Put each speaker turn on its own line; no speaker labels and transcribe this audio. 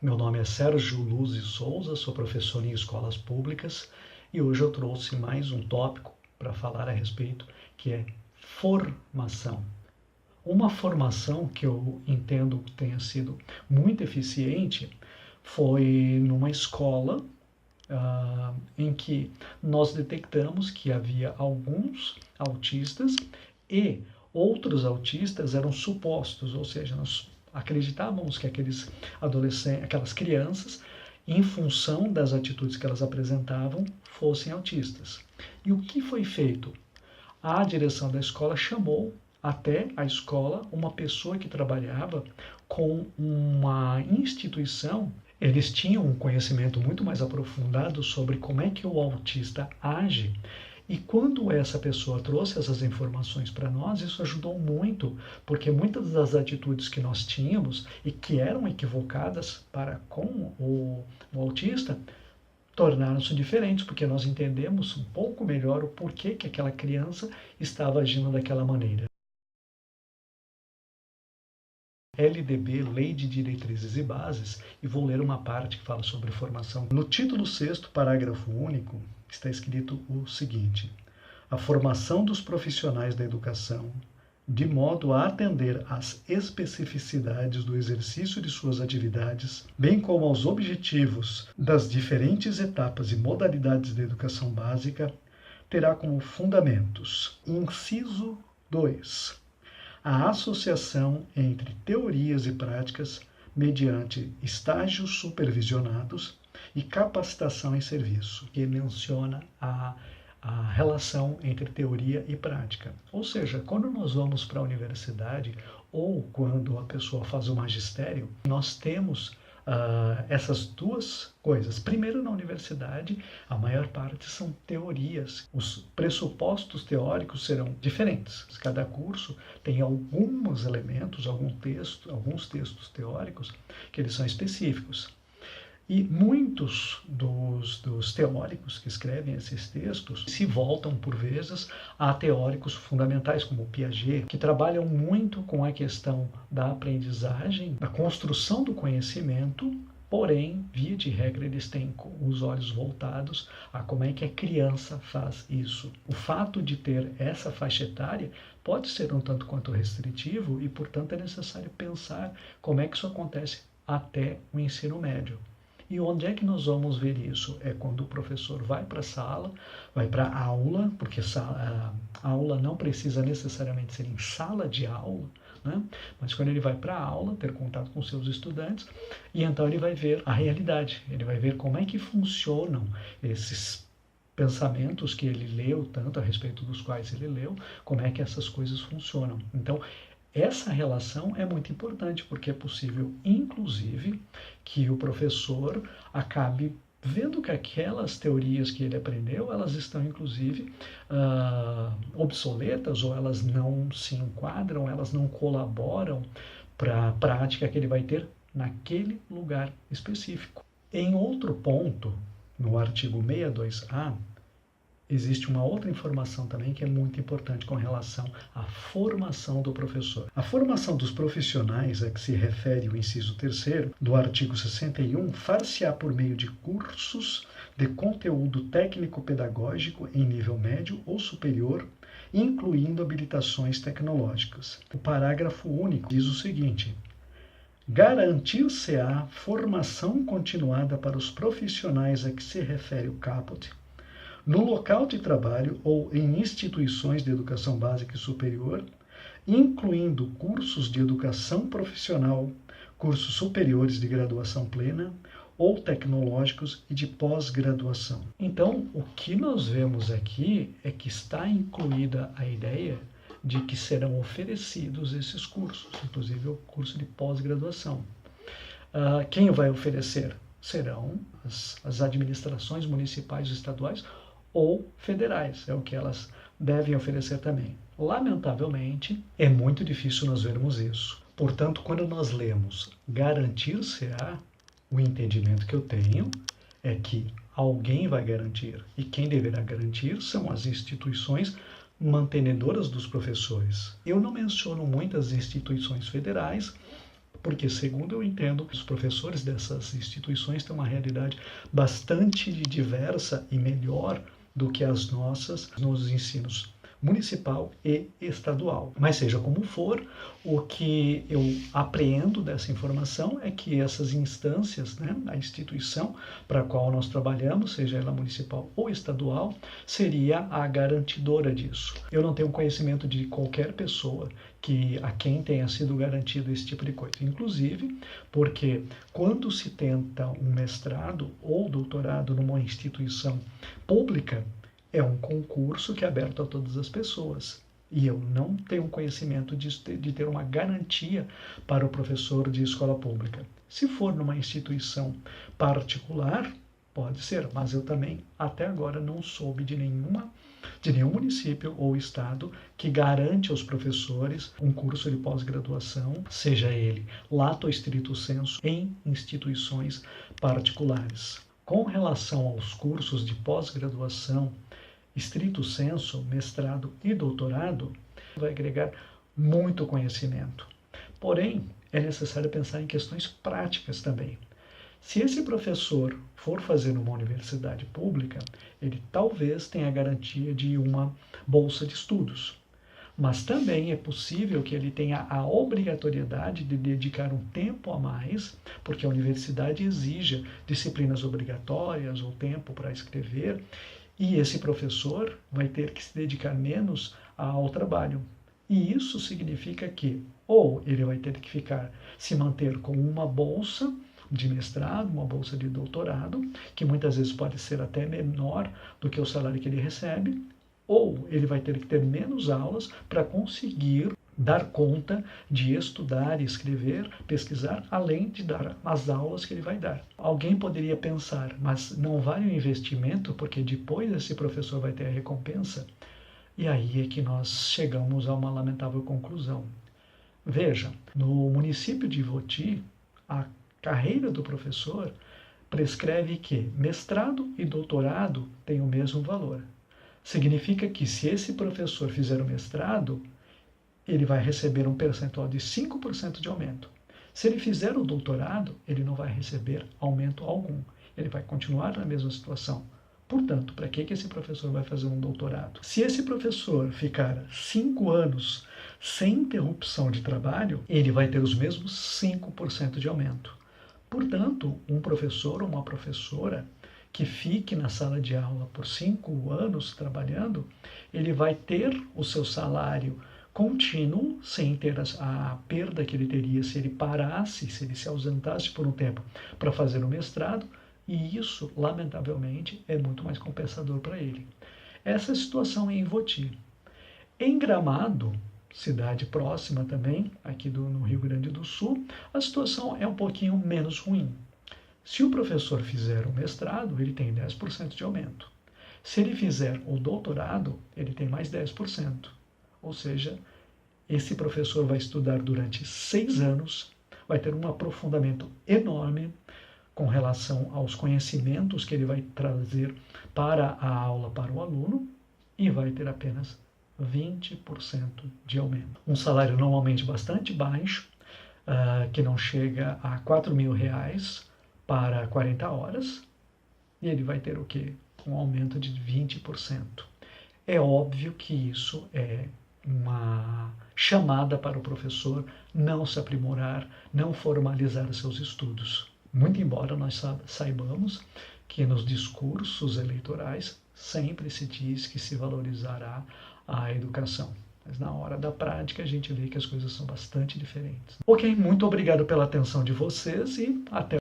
Meu nome é Sérgio Luz e Souza, sou professor em escolas públicas e hoje eu trouxe mais um tópico para falar a respeito, que é formação. Uma formação que eu entendo que tenha sido muito eficiente foi numa escola em que nós detectamos que havia alguns autistas e outros autistas eram supostos, ou seja, nós acreditávamos que aqueles adolescentes, aquelas crianças, em função das atitudes que elas apresentavam, fossem autistas. E o que foi feito? A direção da escola chamou até a escola uma pessoa que trabalhava com uma instituição. Eles tinham um conhecimento muito mais aprofundado sobre como é que o autista age. E quando essa pessoa trouxe essas informações para nós, isso ajudou muito, porque muitas das atitudes que nós tínhamos e que eram equivocadas para com o autista, tornaram-se diferentes, porque nós entendemos um pouco melhor o porquê que aquela criança estava agindo daquela maneira. LDB, Lei de Diretrizes e Bases, e vou ler uma parte que fala sobre formação. No título 6º, parágrafo único, está escrito o seguinte: a formação dos profissionais da educação, de modo a atender às especificidades do exercício de suas atividades, bem como aos objetivos das diferentes etapas e modalidades da educação básica, terá como fundamentos: inciso 2. A associação entre teorias e práticas mediante estágios supervisionados e capacitação em serviço, que menciona a relação entre teoria e prática. Ou seja, quando nós vamos para a universidade ou quando a pessoa faz o magistério, nós temos essas duas coisas. Primeiro, na universidade, a maior parte são teorias. Os pressupostos teóricos serão diferentes. Cada curso tem alguns elementos, alguns textos teóricos que eles são específicos. E muitos dos teóricos que escrevem esses textos se voltam, por vezes, a teóricos fundamentais, como Piaget, que trabalham muito com a questão da aprendizagem, da construção do conhecimento, porém, via de regra, eles têm os olhos voltados a como é que a criança faz isso. O fato de ter essa faixa etária pode ser um tanto quanto restritivo e, portanto, é necessário pensar como é que isso acontece até o ensino médio. E onde é que nós vamos ver isso? É quando o professor vai para a sala, vai para a aula, porque a aula não precisa necessariamente ser em sala de aula, né? Mas quando ele vai para a aula, ter contato com seus estudantes, e então ele vai ver a realidade, ele vai ver como é que funcionam esses pensamentos que ele leu, tanto a respeito dos quais ele leu, como é que essas coisas funcionam. Então, essa relação é muito importante, porque é possível, inclusive, que o professor acabe vendo que aquelas teorias que ele aprendeu, elas estão, inclusive, obsoletas, ou elas não se enquadram, elas não colaboram para a prática que ele vai ter naquele lugar específico. Em outro ponto, no artigo 62A, existe uma outra informação também que é muito importante com relação à formação do professor. A formação dos profissionais a que se refere o inciso 3º do artigo 61 far-se-á por meio de cursos de conteúdo técnico-pedagógico em nível médio ou superior, incluindo habilitações tecnológicas. O parágrafo único diz o seguinte: garantir-se-á formação continuada para os profissionais a que se refere o caput, no local de trabalho ou em instituições de educação básica e superior, incluindo cursos de educação profissional, cursos superiores de graduação plena ou tecnológicos e de pós-graduação. Então, o que nós vemos aqui é que está incluída a ideia de que serão oferecidos esses cursos, inclusive o curso de pós-graduação. Quem vai oferecer? Serão as administrações municipais e estaduais ou federais, é o que elas devem oferecer também. Lamentavelmente, é muito difícil nós vermos isso. Portanto, quando nós lemos garantir-se-á, o entendimento que eu tenho é que alguém vai garantir, e quem deverá garantir são as instituições mantenedoras dos professores. Eu não menciono muitas instituições federais, Porque, segundo eu entendo, os professores dessas instituições têm uma realidade bastante diversa e melhor do que as nossas nos ensinos municipal e estadual. Mas seja como for, o que eu apreendo dessa informação é que essas instâncias, né, a instituição para a qual nós trabalhamos, seja ela municipal ou estadual, seria a garantidora disso. Eu não tenho conhecimento de qualquer pessoa a quem tenha sido garantido esse tipo de coisa. Inclusive, porque quando se tenta um mestrado ou doutorado numa instituição pública, é um concurso que é aberto a todas as pessoas. E eu não tenho conhecimento de ter uma garantia para o professor de escola pública. Se for numa instituição particular, pode ser, mas eu também até agora não soube de nenhum município ou estado que garante aos professores um curso de pós-graduação, seja ele lato stricto sensu, em instituições particulares. Com relação aos cursos de pós-graduação, stricto sensu, mestrado e doutorado, vai agregar muito conhecimento. Porém, é necessário pensar em questões práticas também. Se esse professor for fazer numa universidade pública, ele talvez tenha a garantia de uma bolsa de estudos. Mas também é possível que ele tenha a obrigatoriedade de dedicar um tempo a mais, porque a universidade exija disciplinas obrigatórias ou tempo para escrever, e esse professor vai ter que se dedicar menos ao trabalho. E isso significa que ou ele vai ter que se manter com uma bolsa de mestrado, uma bolsa de doutorado, que muitas vezes pode ser até menor do que o salário que ele recebe, ou ele vai ter que ter menos aulas para conseguir dar conta de estudar, escrever, pesquisar, além de dar as aulas que ele vai dar. Alguém poderia pensar, mas não vale o investimento, porque depois esse professor vai ter a recompensa? E aí é que nós chegamos a uma lamentável conclusão. Veja, no município de Ivoti, a carreira do professor prescreve que mestrado e doutorado têm o mesmo valor. Significa que se esse professor fizer o mestrado, ele vai receber um percentual de 5% de aumento. Se ele fizer o doutorado, ele não vai receber aumento algum. Ele vai continuar na mesma situação. Portanto, para que esse professor vai fazer um doutorado? Se esse professor ficar 5 anos sem interrupção de trabalho, ele vai ter os mesmos 5% de aumento. Portanto, um professor ou uma professora que fique na sala de aula por 5 anos trabalhando, ele vai ter o seu salário contínuo, sem ter a perda que ele teria se ele parasse, se ele se ausentasse por um tempo para fazer o mestrado, e isso, lamentavelmente, é muito mais compensador para ele. Essa situação é em Ivoti. Em Gramado, cidade próxima também, aqui no Rio Grande do Sul, a situação é um pouquinho menos ruim. Se o professor fizer o mestrado, ele tem 10% de aumento. Se ele fizer o doutorado, ele tem mais 10%. Ou seja, esse professor vai estudar durante 6 anos, vai ter um aprofundamento enorme com relação aos conhecimentos que ele vai trazer para a aula para o aluno e vai ter apenas 20% de aumento. Um salário normalmente bastante baixo, que não chega a R$4.000 para 40 horas, e ele vai ter o quê? Um aumento de 20%. É óbvio que isso é uma chamada para o professor não se aprimorar, não formalizar seus estudos. Muito embora nós saibamos que nos discursos eleitorais sempre se diz que se valorizará a educação. Mas na hora da prática a gente vê que as coisas são bastante diferentes. Ok, muito obrigado pela atenção de vocês e até